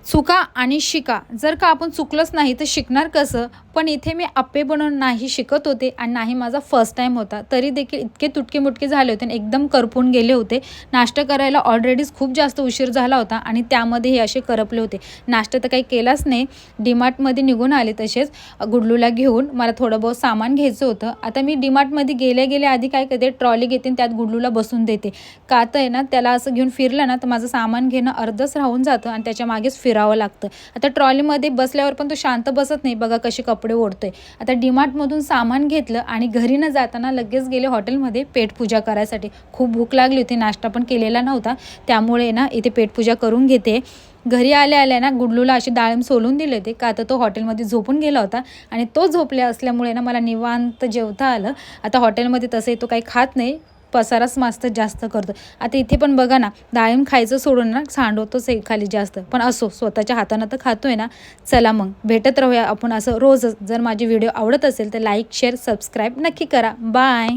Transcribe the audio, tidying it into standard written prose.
चुका आणि शिका. जर का आपण चुकलंच नाही तर शिकणार कसं? पण इथे मी अप्पे बनवून नाही शिकत होते आणि नाही माझा फर्स्ट टाईम होता. तरी देखील इतके तुटके-मुटके झाले होते आणि एकदम करपून गेले होते. नाश्ता करायला ऑलरेडीच खूप जास्त उशीर झाला होता आणि त्यामध्ये हे असे करपले होते. नाश्ता तर काही केलाच नाही. डीमार्टमध्ये निघून आले तसेच गुडलूला घेऊन. मला थोडं बहुत सामान घ्यायचं होतं. आता मी डीमार्टमध्ये गेल्या आधी काय करते, ट्रॉली घेते आणि त्यात गुडलूला बसून देते. का तर आहे ना, त्याला असं घेऊन फिरलं ना तर माझं सामान घेणं अर्धच राहून जातं आणि त्याच्या मागेच फिरावं लागतं. आता ट्रॉलीमध्ये बसल्यावर पण तो शांत बसत नाही. बघा कसे कपडे ओढतोय. आता डीमार्टमधून सामान घेतलं आणि घरी न जाताना लगेच गेले हॉटेलमध्ये पेटपूजा करायसाठी. खूप भूक लागली होती, नाश्ता पण केलेला नव्हता. त्यामुळे ना इथे पेटपूजा करून घेते. घरी आल्या ना गुडलूला अशी डाळिंब सोलून दिले होते, का तर तो हॉटेलमध्ये झोपून गेला होता आणि तो झोपल्या असल्यामुळे ना मला निवांत जेवता आलं. आता हॉटेलमध्ये तसंही तो काही खात नाही, पसाराच मस्त जास्त करतो. आता इथे पण बघा ना, डाळिंब खायचं सोडून ना सांडवतोच आहे खाली जास्त. पण असो, स्वतःच्या हातानं तर खातोय ना. चला मग भेटत राहूया आपण असं रोजच. जर माझी व्हिडिओ आवडत असेल तर लाईक, शेअर, सबस्क्राईब नक्की करा. बाय.